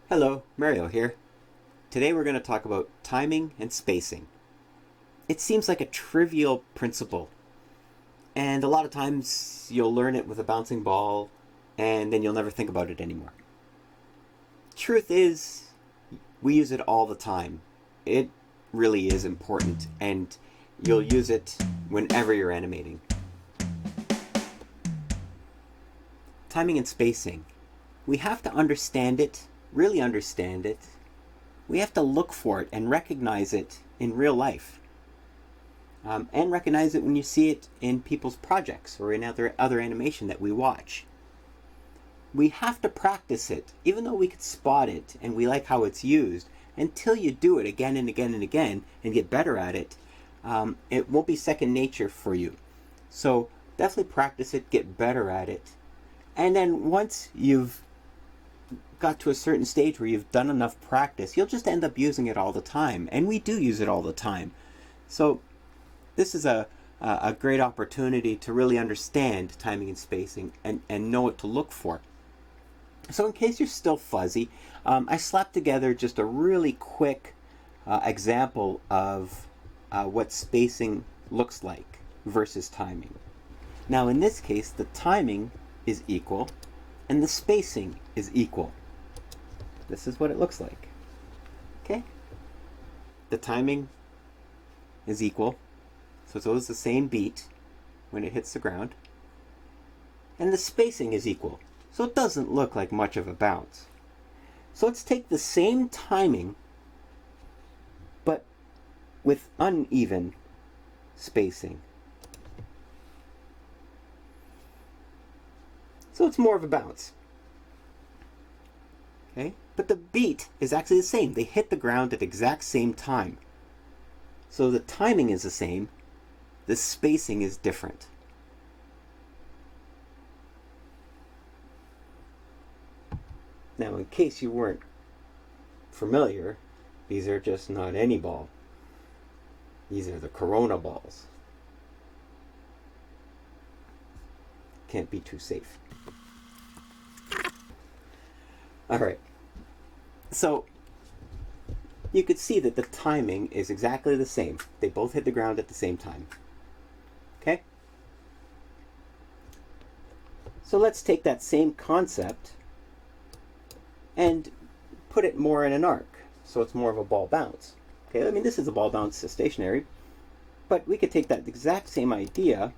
Hello, Mario here. Today we're going to talk about timing and spacing. It seems like a trivial principle, and a lot of times you'll learn it with a bouncing ball, and then you'll never think about it anymore. Truth is, we use it all the time. It really is important, and you'll use it whenever you're animating. Timing and spacing. We have to understand it, really understand it. We have to look for it and recognize it in real life. And recognize it when you see it in people's projects or in other animation that we watch. We have to practice it, even though we could spot it and we like how it's used, until you do it again and again and again and get better at it. It won't be second nature for you. So definitely practice it, get better at it. And then once you've got to a certain stage where you've done enough practice, you'll just end up using it all the time. And we do use it all the time. So this is a great opportunity to really understand timing and spacing and know what to look for. So in case you're still fuzzy, I slapped together just a really quick example of what spacing looks like versus timing. Now in this case, the timing is equal and the spacing is equal. This is what it looks like. Okay? The timing is equal, so it's always the same beat when it hits the ground. And the spacing is equal, so it doesn't look like much of a bounce. So let's take the same timing, but with uneven spacing. So it's more of a bounce. Okay? But the beat is actually the same. They hit the ground at the exact same time. So the timing is the same. The spacing is different. Now, in case you weren't familiar, these are just not any ball. These are the Corona balls. Can't be too safe. Alright, so you could see that the timing is exactly the same. They both hit the ground at the same time. Okay? So let's take that same concept and put it more in an arc, so it's more of a ball bounce. Okay, I mean this is a ball bounce stationary, but we could take that exact same idea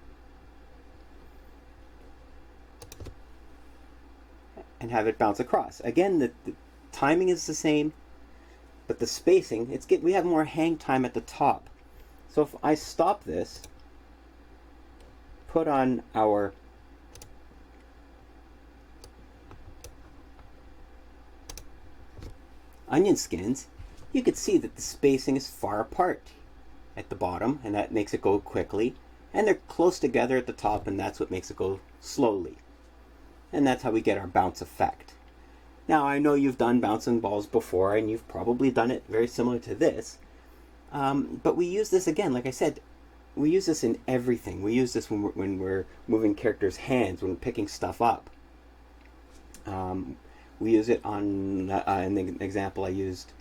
and have it bounce across. Again, the timing is the same, but the spacing, we have more hang time at the top. So if I stop this, put on our onion skins, you could see that the spacing is far apart at the bottom, and that makes it go quickly, and they're close together at the top, and that's what makes it go slowly. And that's how we get our bounce effect. Now, I know you've done bouncing balls before, and you've probably done it very similar to this. But we use this again, like I said, we use this in everything. We use this when we're moving characters' hands, when we're picking stuff up. We use it on, in the example I used,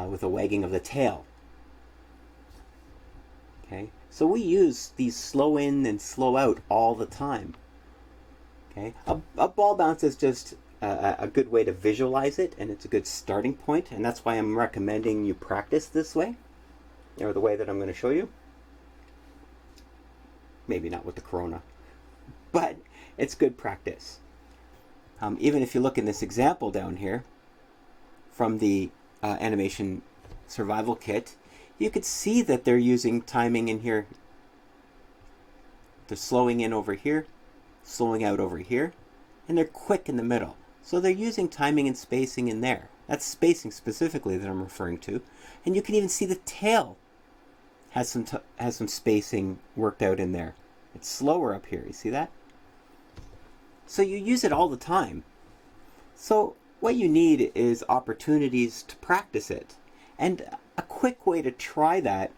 with a wagging of the tail. Okay, so we use these slow in and slow out all the time. Okay. A ball bounce is just a good way to visualize it, and it's a good starting point, and that's why I'm recommending you practice this way, or the way that I'm going to show you. Maybe not with the Corona, but it's good practice. Even if you look in this example down here from the animation survival kit, you could see that they're using timing in here. They're slowing in over here, slowing out over here, and they're quick in the middle. So they're using timing and spacing in there. That's spacing specifically that I'm referring to. And you can even see the tail has some spacing worked out in there. It's slower up here, you see that? So you use it all the time. So what you need is opportunities to practice it. And a quick way to try that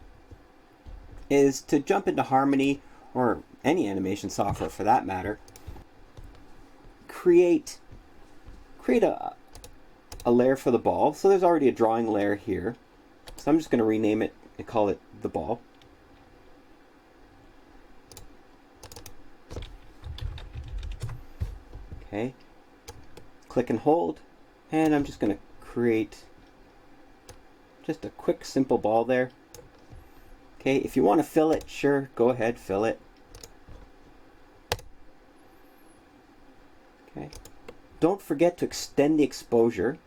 is to jump into Harmony, or any animation software for that matter. Create a a layer for the ball. So there's already a drawing layer here. So I'm just going to rename it and call it the ball. Okay. Click and hold, and I'm just going to create just a quick simple ball there. Okay, if you want to fill it, sure, go ahead, fill it. Okay. Don't forget to extend the exposure.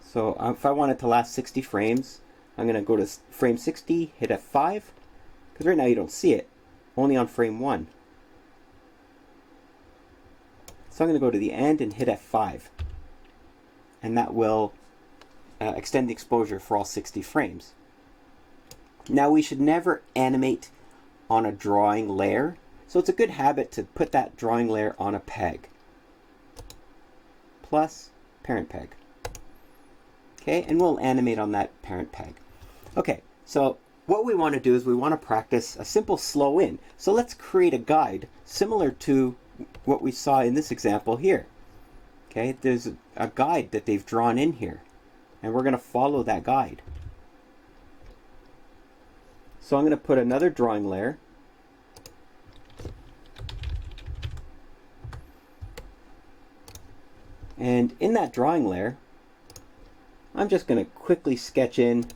So if I want it to last 60 frames, I'm going to go to frame 60, hit F5, because right now you don't see it, only on frame 1. So I'm going to go to the end and hit F5, and that will extend the exposure for all 60 frames. Now we should never animate on a drawing layer, so it's a good habit to put that drawing layer on a peg, plus parent peg. Okay, and we'll animate on that parent peg. Okay, so what we want to do is we want to practice a simple slow in. So let's create a guide similar to what we saw in this example here. Okay, there's a guide that they've drawn in here, and we're going to follow that guide. So I'm going to put another drawing layer. And in that drawing layer, I'm just going to quickly sketch in.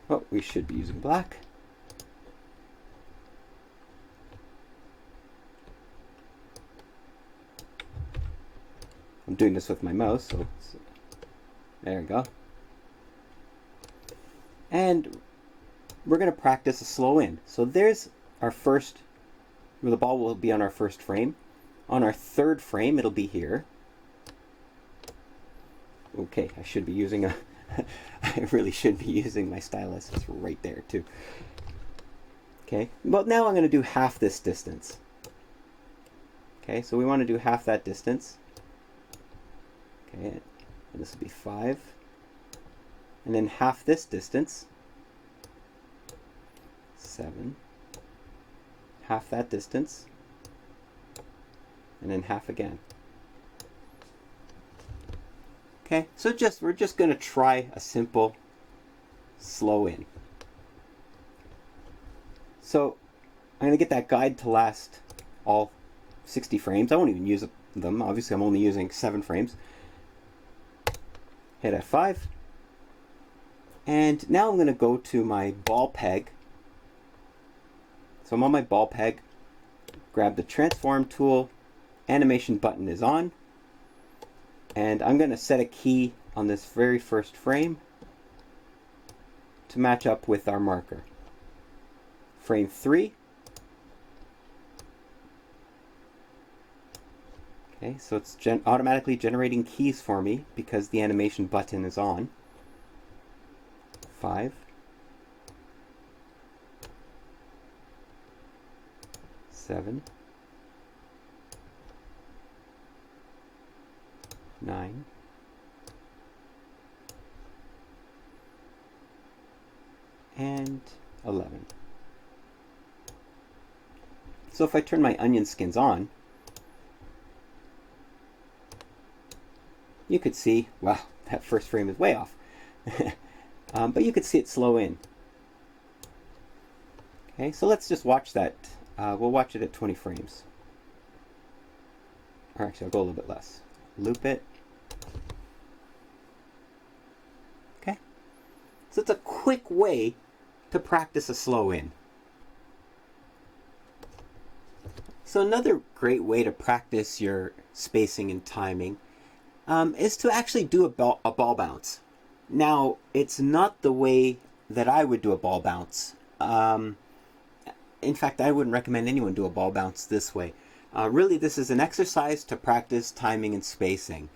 Oh, we should be using black. I'm doing this with my mouse, so there we go. And we're going to practice a slow in. So there's our first, the ball will be on our first frame. On our third frame, it'll be here. Okay, I should be using a, I really should be using my stylus. It's right there too. Okay, well now I'm going to do half this distance. Okay, so we want to do half that distance. Okay, and this will be 5. And then half this distance, 7. Half that distance, and then half again. Okay, so we're just going to try a simple slow in. So I'm going to get that guide to last all 60 frames. I won't even use them. Obviously, I'm only using 7 frames. Hit F5. And now I'm going to go to my ball peg. So I'm on my ball peg. Grab the transform tool. Animation button is on. And I'm going to set a key on this very first frame to match up with our marker. Frame 3. Okay, so it's automatically generating keys for me because the animation button is on. 5. 7. 9. 11. So if I turn my onion skins on, you could see, wow, that first frame is way off. But you could see it slow in. Okay, so let's just watch that. We'll watch it at 20 frames. Or actually, I'll go a little bit less. Loop it. Okay. So it's a quick way to practice a slow in. So another great way to practice your spacing and timing is to actually do a ball bounce. Now, it's not the way that I would do a ball bounce. In fact, I wouldn't recommend anyone do a ball bounce this way. Really, this is an exercise to practice timing and spacing.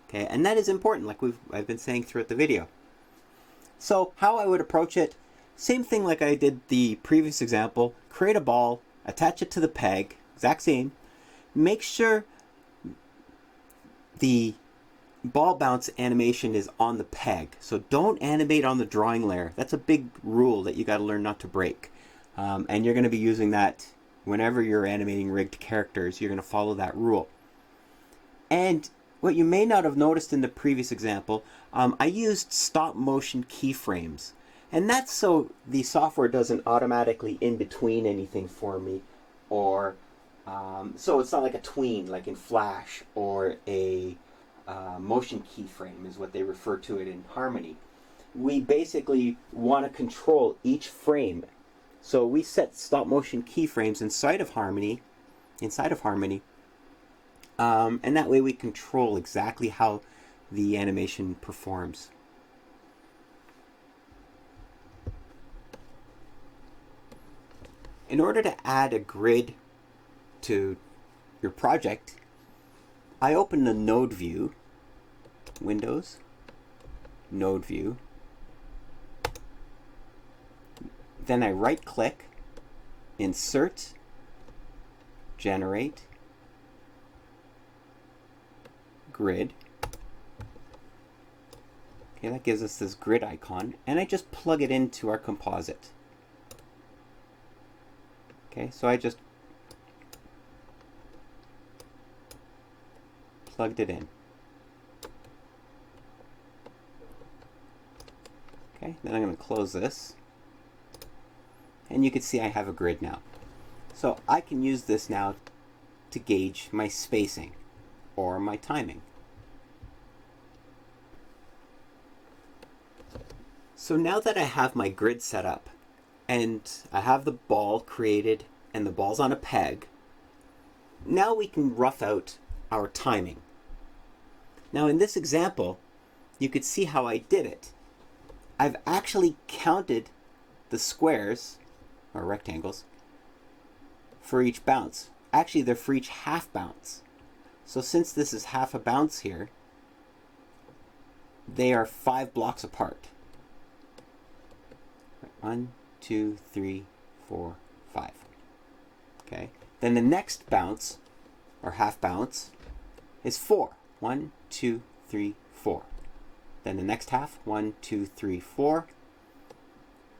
Okay, and that is important, like I've been saying throughout the video. So, how I would approach it, same thing like I did the previous example. Create a ball, attach it to the peg, exact same. Make sure the ball bounce animation is on the peg. So don't animate on the drawing layer. That's a big rule that you got to learn not to break. And you're going to be using that Whenever you're animating rigged characters, you're going to follow that rule. And what you may not have noticed in the previous example, I used stop motion keyframes. And that's so the software doesn't automatically in between anything for me, or so it's not like a tween like in Flash, or a motion keyframe is what they refer to it in Harmony. We basically want to control each frame. So we set stop motion keyframes inside of Harmony, and that way we control exactly how the animation performs. In order to add a grid to your project, I open the node view, Windows, node view. Then I right click, insert, generate, grid. Okay, that gives us this grid icon, and I just plug it into our composite. Okay, so I just plugged it in. Okay, then I'm going to close this. And you can see I have a grid now. So I can use this now to gauge my spacing or my timing. So now that I have my grid set up, and I have the ball created and the ball's on a peg, now we can rough out our timing. Now in this example, you could see how I did it. I've actually counted the squares, or rectangles, for each bounce. Actually, they're for each half bounce. So since this is half a bounce here, they are 5 blocks apart. 1, 2, 3, 4, 5. Okay. Then the next bounce, or half bounce, is 4. 1, 2, 3, 4. Then the next half, 1, 2, 3, 4.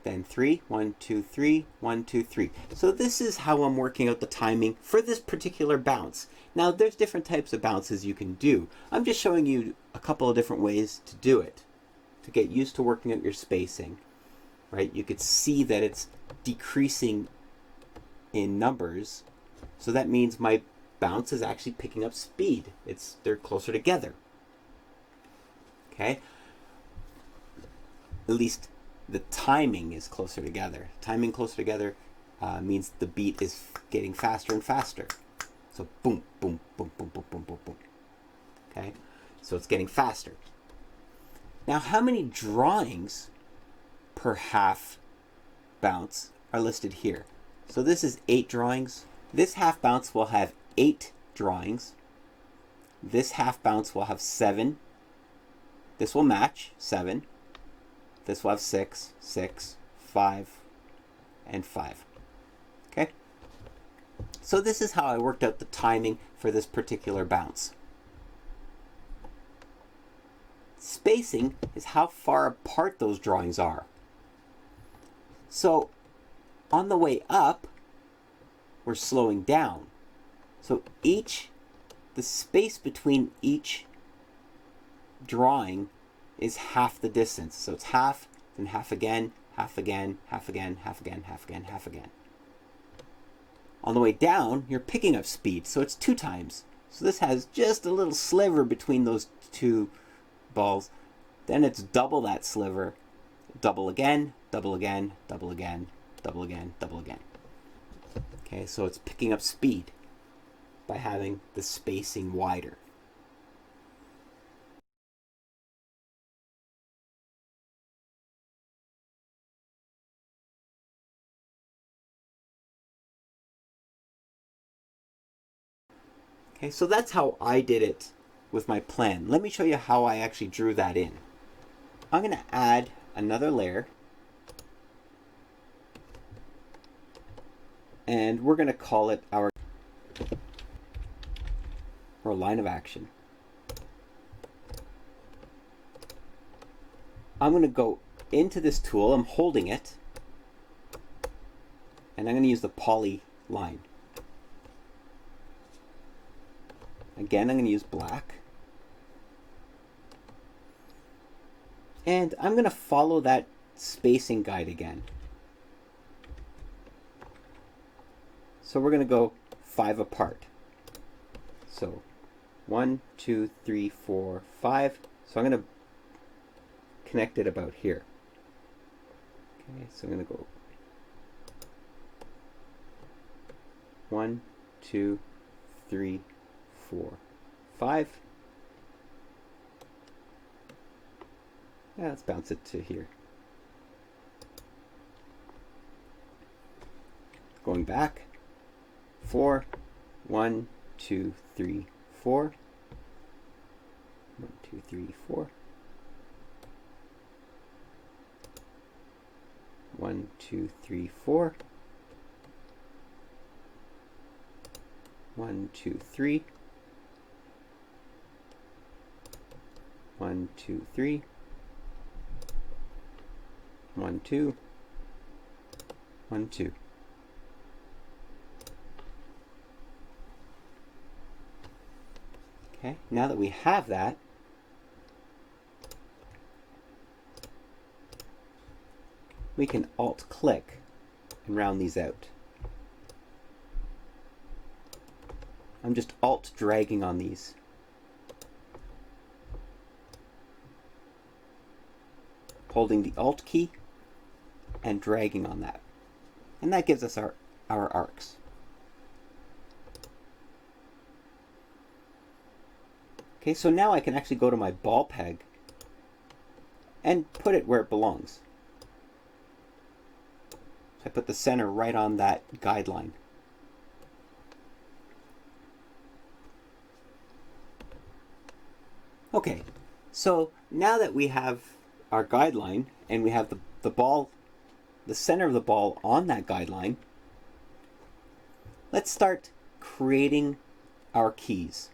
Then 3, 1, 2, 3, 1, 2, 3. So this is how I'm working out the timing for this particular bounce. Now there's different types of bounces you can do. I'm just showing you a couple of different ways to do it, to get used to working out your spacing. Right? You could see that it's decreasing in numbers, so that means my bounce is actually picking up speed. They're closer together. Okay? At least the timing is closer together. Timing closer together means the beat is getting faster and faster. So boom, boom, boom, boom, boom, boom, boom, boom. Okay? So it's getting faster. Now, how many drawings per half bounce are listed here? So this is 8 drawings. This half bounce will have 8 drawings. This half bounce will have 7. This will match 7. This will have 6, 6, 5, and 5. Okay? So this is how I worked out the timing for this particular bounce. Spacing is how far apart those drawings are. So on the way up, we're slowing down. So the space between each drawing is half the distance. So it's half, then half again, half again, half again, half again, half again, half again. On the way down, you're picking up speed, so it's 2 times. So this has just a little sliver between those 2 balls. Then it's double that sliver. Double again, double again, double again, double again, double again. Okay, so it's picking up speed by having the spacing wider. Okay, so that's how I did it with my plan. Let me show you how I actually drew that in. I'm going to add another layer, and we're going to call it our line of action. I'm going to go into this tool, I'm holding it, and I'm going to use the poly line. Again, I'm going to use black. And I'm going to follow that spacing guide again. So we're going to go 5 apart. So 1, 2, 3, 4, 5. So I'm going to connect it about here. Okay, so I'm going to go 1, 2, 3, 4, 5. Yeah, let's bounce it to here. Going back. 4, 1, 2, 3, 4. 1, 2, 3, 4. 1, 2, 3, 4. 1, 2, 3. 1, 2, 3. 1, 2. 1, 2. Okay, now that we have that, we can Alt-click and round these out. I'm just Alt-dragging on these. Holding the Alt key and dragging on that. And that gives us our arcs. Okay, so now I can actually go to my ball peg and put it where it belongs. So I put the center right on that guideline. Okay, so now that we have our guideline and we have the ball, the center of the ball on that guideline, let's start creating our keys.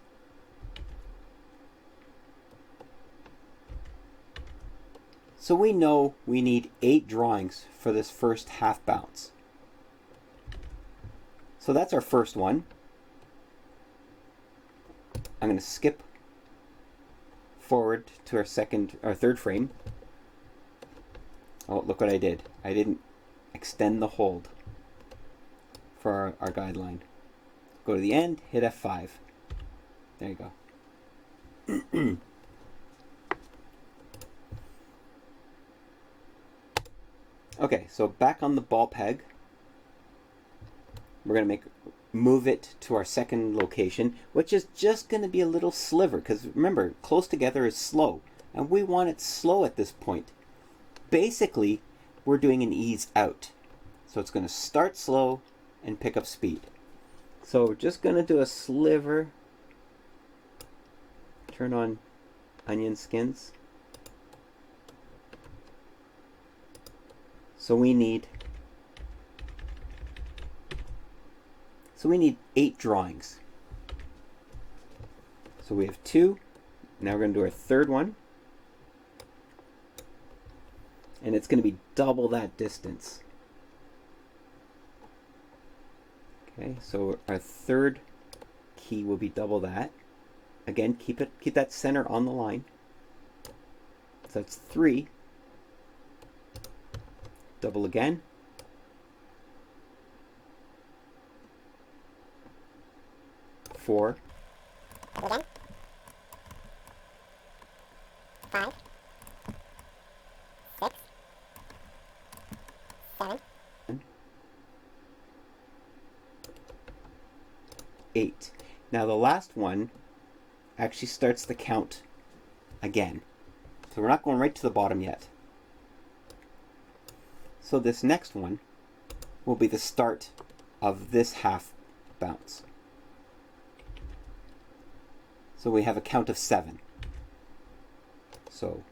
So we know we need 8 drawings for this first half bounce. So that's our first one. I'm going to skip forward to our third frame. Oh, look what I did. I didn't extend the hold for our guideline. Go to the end, hit F5. There you go. Okay, so back on the ball peg, we're going to move it to our second location, which is just going to be a little sliver, because remember, close together is slow, and we want it slow at this point. Basically, we're doing an ease out. So it's going to start slow and pick up speed. So we're just going to do a sliver. Turn on onion skins. So we need 8 drawings. So we have 2. Now we're going to do our third one. And it's going to be double that distance. Okay, so our third key will be double that. Again, keep that center on the line. So that's 3. Double again. 4. Again. 5. 6. 7. 8. Now the last one actually starts the count again. So we're not going right to the bottom yet. So this next one will be the start of this half bounce. So we have a count of 7. So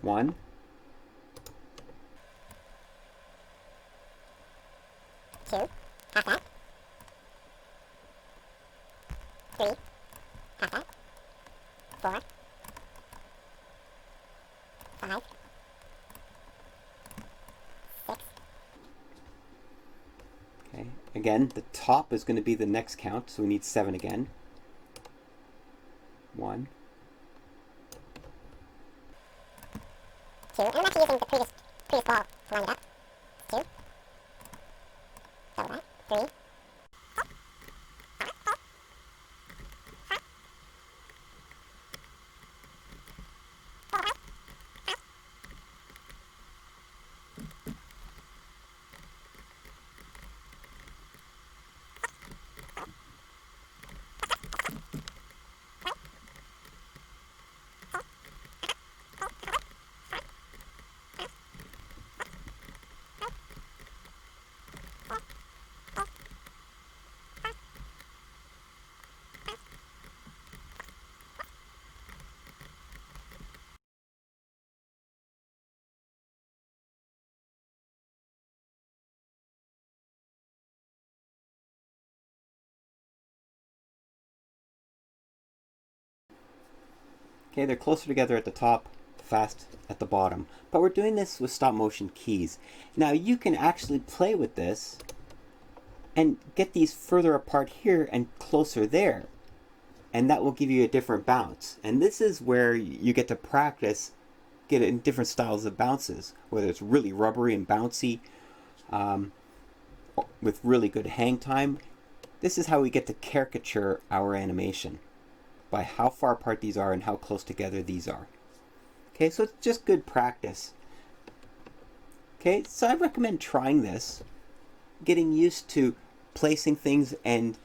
1, 2, half that. 3, half that. 4, 5, 6. okay. Again, the top is going to be the next count, so we need 7 again. 1. 2. And I'm actually using the previous ball to line it up. 2. Double that. 3. Okay, they're closer together at the top, fast at the bottom. But we're doing this with stop motion keys. Now you can actually play with this and get these further apart here and closer there. And that will give you a different bounce. And this is where you get to practice, get it in different styles of bounces, whether it's really rubbery and bouncy, with really good hang time. This is how we get to caricature our animation, by how far apart these are and how close together these are. Okay, so it's just good practice. Okay, so I recommend trying this, getting used to placing things and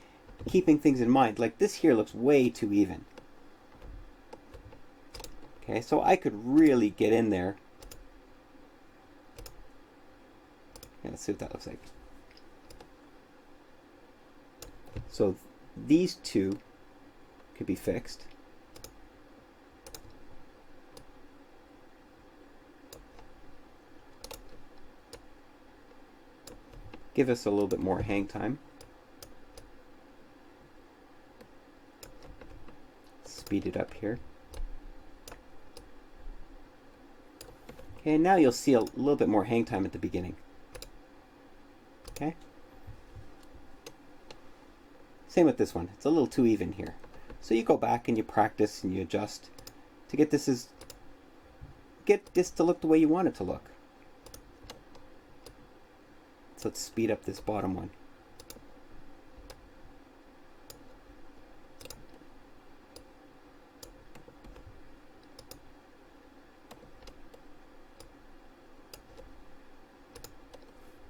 keeping things in mind. Like this here looks way too even. Okay, so I could really get in there. Yeah, let's see what that looks like. So these two could be fixed. Give us a little bit more hang time. Speed it up here. Okay, now you'll see a little bit more hang time at the beginning. Okay. Same with this one. It's a little too even here. So you go back and you practice and you adjust to get this to look the way you want it to look. So let's speed up this bottom one.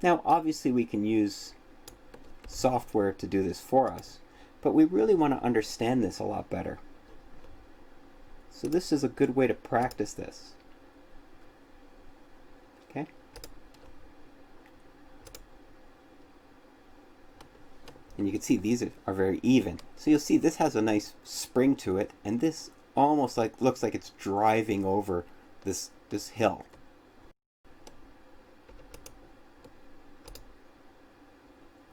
Now obviously we can use software to do this for us, but we really want to understand this a lot better. So this is a good way to practice this. Okay? And you can see these are very even. So you'll see this has a nice spring to it, and this almost looks like it's driving over this hill.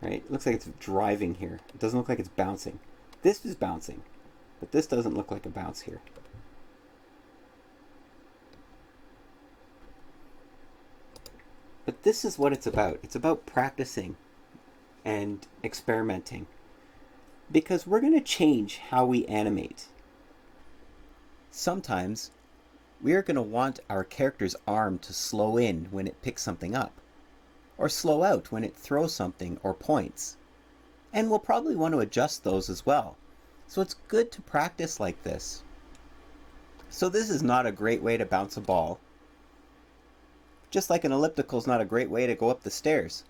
Right? It looks like it's driving here. It doesn't look like it's bouncing. This is bouncing, but this doesn't look like a bounce here. But this is what it's about. It's about practicing and experimenting, because we're going to change how we animate. Sometimes we are going to want our character's arm to slow in when it picks something up, or slow out when it throws something or points. And we'll probably want to adjust those as well. So it's good to practice like this. So this is not a great way to bounce a ball. Just like an elliptical is not a great way to go up the stairs.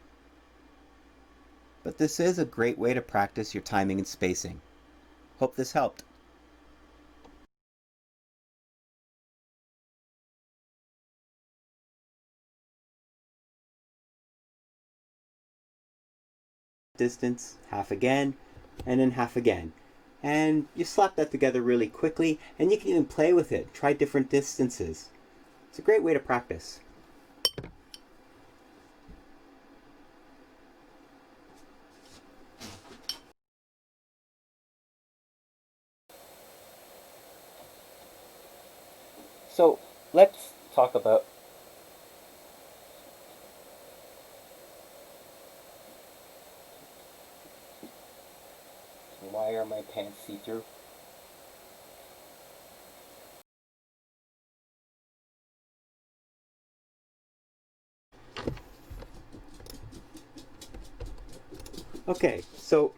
But this is a great way to practice your timing and spacing. Hope this helped. Distance, half again, and then half again. And you slap that together really quickly, and you can even play with it. Try different distances. It's a great way to practice. So let's talk about why are my pants see-through? Okay, so